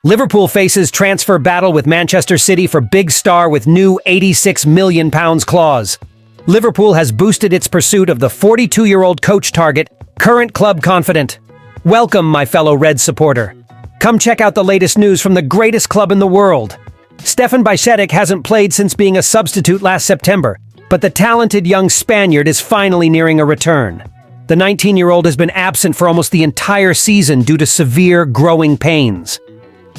Liverpool faces transfer battle with Manchester City for big star with new £86 million clause. Liverpool has boosted its pursuit of the 42-year-old coach target, current club confident. Welcome, my fellow Reds supporter. Come check out the latest news from the greatest club in the world. Stefan Btic hasn't played since being a substitute last September, but the talented young Spaniard is finally nearing a return. The 19-year-old has been absent for almost the entire season due to severe growing pains.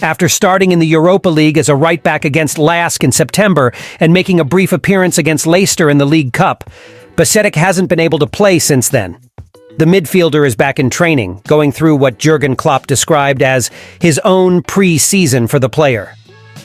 After starting in the Europa League as a right-back against Lask in September and making a brief appearance against Leicester in the League Cup, Btic hasn't been able to play since then. The midfielder is back in training, going through what Jurgen Klopp described as his own pre-season for the player.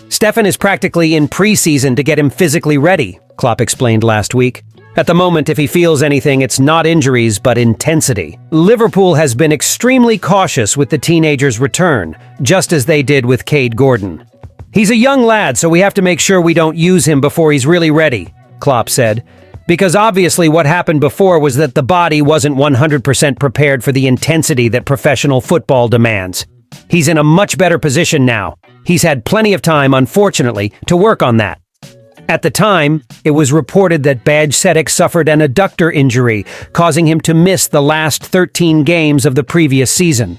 Stefan is practically in pre-season to get him physically ready, Klopp explained last week. At the moment, if he feels anything, it's not injuries, but intensity. Liverpool has been extremely cautious with the teenager's return, just as they did with Cade Gordon. He's a young lad, so we have to make sure we don't use him before he's really ready, Klopp said. Because obviously what happened before was that the body wasn't 100% prepared for the intensity that professional football demands. He's in a much better position now. He's had plenty of time, unfortunately, to work on that. At the time, it was reported that Btic suffered an adductor injury, causing him to miss the last 13 games of the previous season.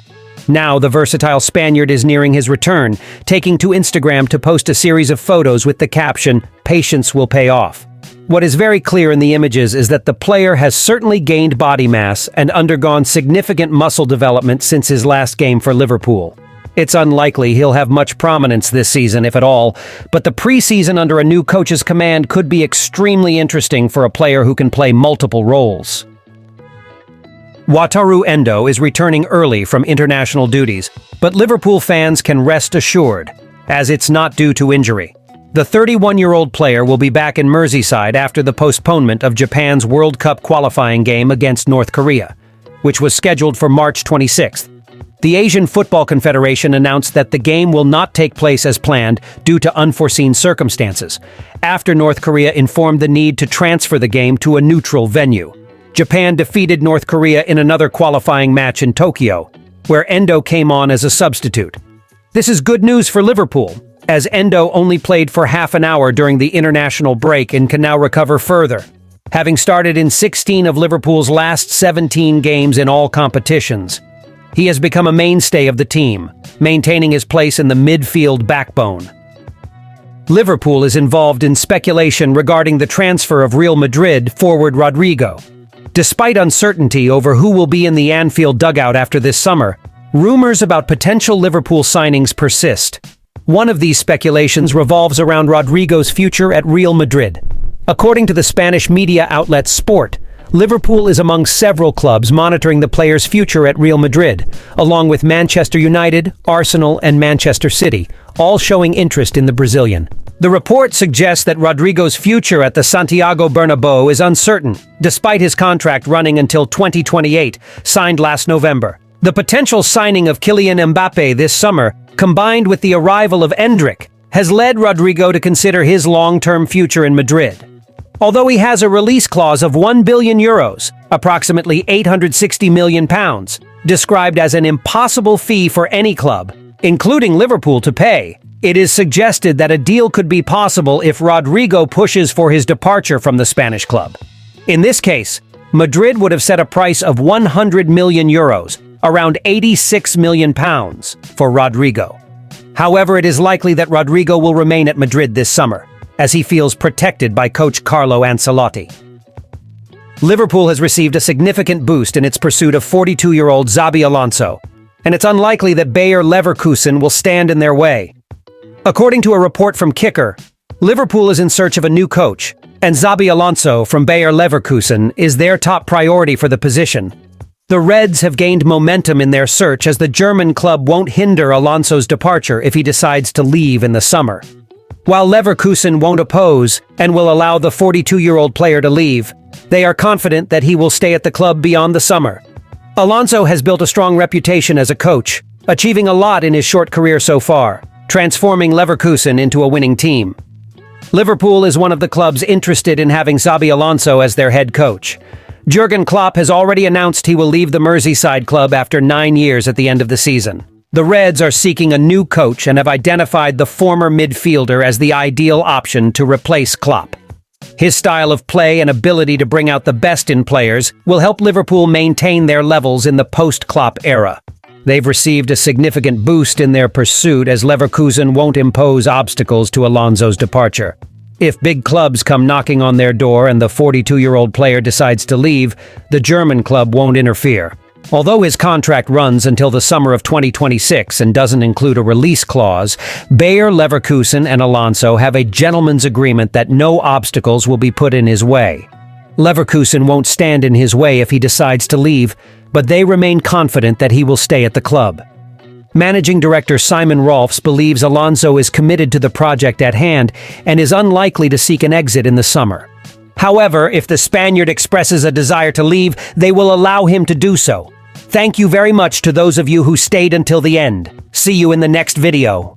Now, the versatile Spaniard is nearing his return, taking to Instagram to post a series of photos with the caption, "Patience will pay off." What is very clear in the images is that the player has certainly gained body mass and undergone significant muscle development since his last game for Liverpool. It's unlikely he'll have much prominence this season, if at all, but the preseason under a new coach's command could be extremely interesting for a player who can play multiple roles. Wataru Endo is returning early from international duties, but Liverpool fans can rest assured, as it's not due to injury. The 31-year-old player will be back in Merseyside after the postponement of Japan's World Cup qualifying game against North Korea, which was scheduled for March 26th. The Asian Football Confederation announced that the game will not take place as planned due to unforeseen circumstances, after North Korea informed the need to transfer the game to a neutral venue. Japan defeated North Korea in another qualifying match in Tokyo, where Endo came on as a substitute. This is good news for Liverpool, as Endo only played for half an hour during the international break and can now recover further, having started in 16 of Liverpool's last 17 games in all competitions. He has become a mainstay of the team, maintaining his place in the midfield backbone. Liverpool is involved in speculation regarding the transfer of Real Madrid forward Rodrigo. Despite uncertainty over who will be in the Anfield dugout after this summer, rumors about potential Liverpool signings persist. One of these speculations revolves around Rodrigo's future at Real Madrid. According to the Spanish media outlet Sport, Liverpool is among several clubs monitoring the player's future at Real Madrid, along with Manchester United, Arsenal, and Manchester City, all showing interest in the Brazilian. The report suggests that Rodrigo's future at the Santiago Bernabéu is uncertain, despite his contract running until 2028, signed last November. The potential signing of Kylian Mbappé this summer, combined with the arrival of Endrick, has led Rodrigo to consider his long-term future in Madrid. Although he has a release clause of €1 billion, approximately £860 million, described as an impossible fee for any club, including Liverpool, to pay, it is suggested that a deal could be possible if Rodrigo pushes for his departure from the Spanish club. In this case, Madrid would have set a price of €100 million, around £86 million, for Rodrigo. However, it is likely that Rodrigo will remain at Madrid this summer, as he feels protected by coach Carlo Ancelotti. Liverpool has received a significant boost in its pursuit of 42-year-old Xabi Alonso, and it's unlikely that Bayer Leverkusen will stand in their way. According to a report from Kicker, Liverpool is in search of a new coach, and Xabi Alonso from Bayer Leverkusen is their top priority for the position. The Reds have gained momentum in their search as the German club won't hinder Alonso's departure if he decides to leave in the summer. While Leverkusen won't oppose and will allow the 42-year-old player to leave, they are confident that he will stay at the club beyond the summer. Alonso has built a strong reputation as a coach, achieving a lot in his short career so far, transforming Leverkusen into a winning team. Liverpool is one of the clubs interested in having Xabi Alonso as their head coach. Jurgen Klopp has already announced he will leave the Merseyside club after 9 years at the end of the season. The Reds are seeking a new coach and have identified the former midfielder as the ideal option to replace Klopp. His style of play and ability to bring out the best in players will help Liverpool maintain their levels in the post-Klopp era. They've received a significant boost in their pursuit as Leverkusen won't impose obstacles to Alonso's departure. If big clubs come knocking on their door and the 42-year-old player decides to leave, the German club won't interfere. Although his contract runs until the summer of 2026 and doesn't include a release clause, Bayer Leverkusen and Alonso have a gentleman's agreement that no obstacles will be put in his way. Leverkusen won't stand in his way if he decides to leave, but they remain confident that he will stay at the club. Managing director Simon Rolfs believes Alonso is committed to the project at hand and is unlikely to seek an exit in the summer. However, if the Spaniard expresses a desire to leave, they will allow him to do so. Thank you very much to those of you who stayed until the end. See you in the next video.